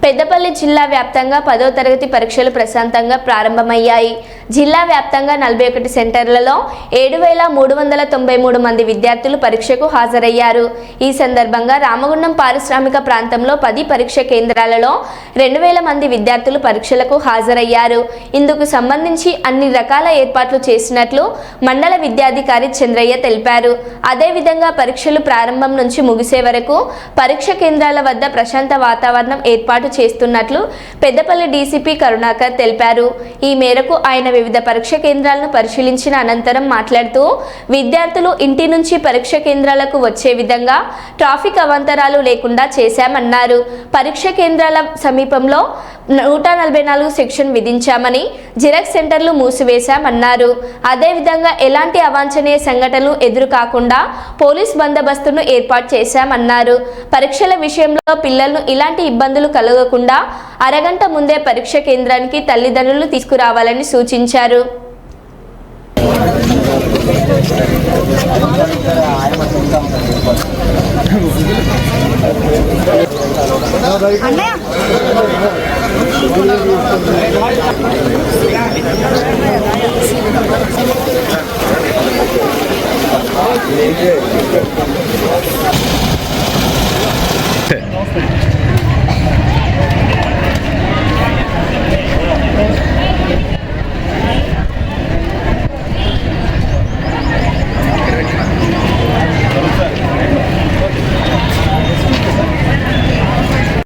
పెద్దపల్లి జిల్లా వ్యాప్తంగా 10వ తరగతి పరీక్షలు ప్రశాంతంగా ప్రారంభమయ్యాయి. జిల్లా వ్యాప్తంగా 41 సెంటర్లలో 7,393 మంది విద్యార్థులు పరీక్షకు హాజరయ్యారు. ఈ సందర్భంగా రామగుండం పారిశ్రామిక ప్రాంతంలో 10 పరీక్ష కేంద్రాలలో 2,000 మంది విద్యార్థులు పరీక్షలకు హాజరయ్యారు. ఇందుకు సంబంధించి అన్ని రకాల ఏర్పాట్లు చేసినట్లు మండల విద్యాధికారి చంద్రయ్య తెలిపారు. అదేవిధంగా పరీక్షలు ప్రారంభం నుంచి ముగిసే వరకు పరీక్ష కేంద్రాల వద్ద ప్రశాంత వాతావరణం ఏర్పాటు చేస్తున్నట్లు పెద్దపల్లి డీసీపీ కరుణాకర్ తెలిపారు. ఈ మేరకు ఆయన వివిధ పరీక్ష కేంద్రాలను పరిశీలించిన అనంతరం మాట్లాడుతూ విద్యార్థులు ఇంటి నుంచి పరీక్ష కేంద్రాలకు వచ్చే విధంగా ట్రాఫిక్ అవాంతరాలు లేకుండా చేశామన్నారు. పరీక్ష కేంద్రాల సమీపంలో 144 సెక్షన్ విధించామని, జిరాక్స్ సెంటర్లు మూసివేశామన్నారు. అదేవిధంగా ఎలాంటి అవాంఛనీయ సంఘటనలు ఎదురు కాకుండా పోలీస్ బందోబస్తును ఏర్పాటు చేశామన్నారు. పరీక్షల విషయంలో పిల్లలను ఇలాంటి ఇబ్బందులు కలగకుండా అరగంట ముందే పరీక్ష కేంద్రానికి తల్లిదండ్రులు తీసుకురావాలని సూచించారు.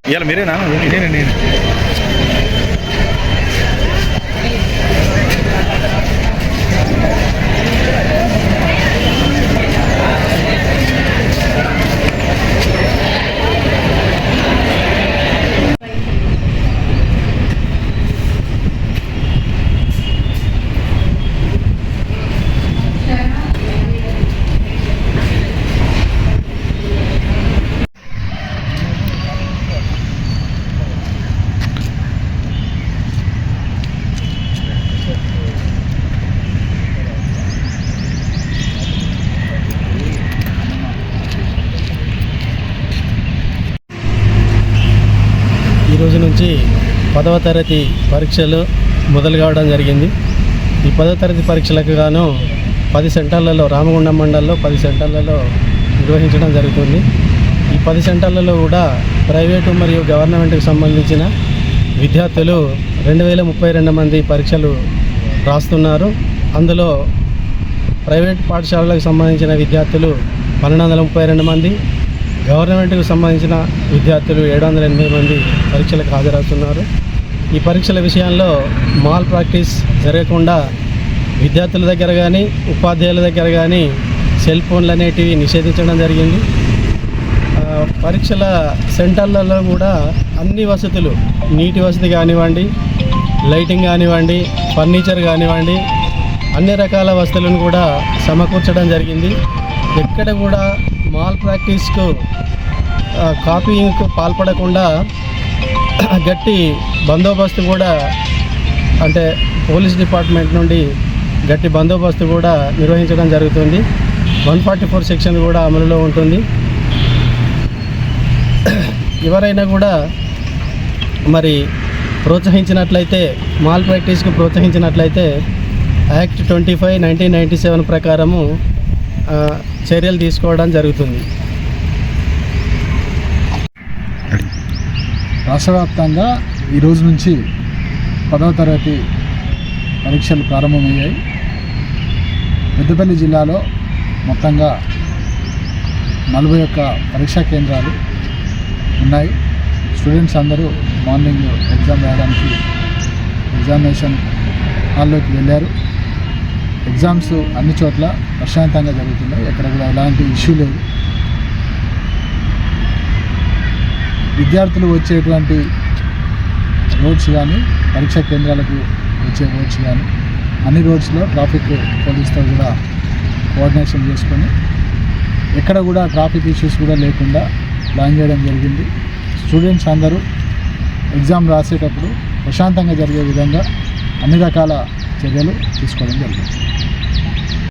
ఇవాళ మీరేనా? నేను ఈరోజు నుంచి 10వ తరగతి పరీక్షలు మొదలు కావడం జరిగింది. ఈ 10వ తరగతి పరీక్షలకు గాను 10 సెంటర్లలో, రామగుండం మండలంలో 10 సెంటర్లలో నిర్వహించడం జరుగుతుంది. ఈ 10 సెంటర్లలో కూడా ప్రైవేటు మరియు గవర్నమెంట్కి సంబంధించిన విద్యార్థులు 2,032 మంది పరీక్షలు రాస్తున్నారు. అందులో ప్రైవేట్ పాఠశాలలకు సంబంధించిన విద్యార్థులు 1,232 మంది, గవర్నమెంట్కు సంబంధించిన విద్యార్థులు 780 మంది పరీక్షలకు హాజరవుతున్నారు. ఈ పరీక్షల విషయంలో మాల్ ప్రాక్టీస్ జరగకుండా విద్యార్థుల దగ్గర కానీ ఉపాధ్యాయుల దగ్గర కానీ సెల్ ఫోన్లు అనేటివి నిషేధించడం జరిగింది. పరీక్షల సెంటర్లలో కూడా అన్ని వసతులు, నీటి వసతి కానివ్వండి, లైటింగ్ కానివ్వండి, ఫర్నిచర్ కానివ్వండి, అన్ని రకాల వసతులను కూడా సమకూర్చడం జరిగింది. ఎక్కడ కూడా మాల్ ప్రాక్టీస్కు కాపీయింగ్కు పాల్పడకుండా గట్టి బందోబస్తు కూడా, అంటే పోలీస్ డిపార్ట్మెంట్ నుండి గట్టి బందోబస్తు కూడా నిర్వహించడం జరుగుతుంది. 144 సెక్షన్ కూడా అమలులో ఉంటుంది. ఎవరైనా కూడా మరి ప్రోత్సహించినట్లయితే, మాల్ ప్రాక్టీస్కు ప్రోత్సహించినట్లయితే యాక్ట్ 25, 1997 ప్రకారము చర్యలు తీసుకోవడం జరుగుతుంది. రాష్ట్ర వ్యాప్తంగా ఈరోజు నుంచి 10వ తరగతి పరీక్షలు ప్రారంభమయ్యాయి. పెద్దపల్లి జిల్లాలో మొత్తంగా 41 పరీక్షా కేంద్రాలు ఉన్నాయి. స్టూడెంట్స్ అందరూ మార్నింగ్ ఎగ్జామ్ రాయడానికి ఎగ్జామినేషన్ హాల్లోకి వెళ్ళారు. ఎగ్జామ్స్ అన్ని చోట్ల ప్రశాంతంగా జరుగుతున్నాయి. ఎక్కడ కూడా ఎలాంటి ఇష్యూ లేదు. విద్యార్థులు వచ్చేటువంటి రోడ్స్ కానీ, పరీక్షా కేంద్రాలకు వచ్చే రోడ్స్ కానీ, అన్ని రోడ్స్లో ట్రాఫిక్ పోలీస్తో కూడా కోఆర్డినేషన్ చేసుకొని ఎక్కడ కూడా ట్రాఫిక్ ఇష్యూస్ కూడా లేకుండా ప్లాన్ చేయడం జరిగింది. స్టూడెంట్స్ అందరూ ఎగ్జామ్ రాసేటప్పుడు ప్రశాంతంగా జరిగే విధంగా అన్ని రకాల చర్యలు తీసుకోవడం జరిగింది.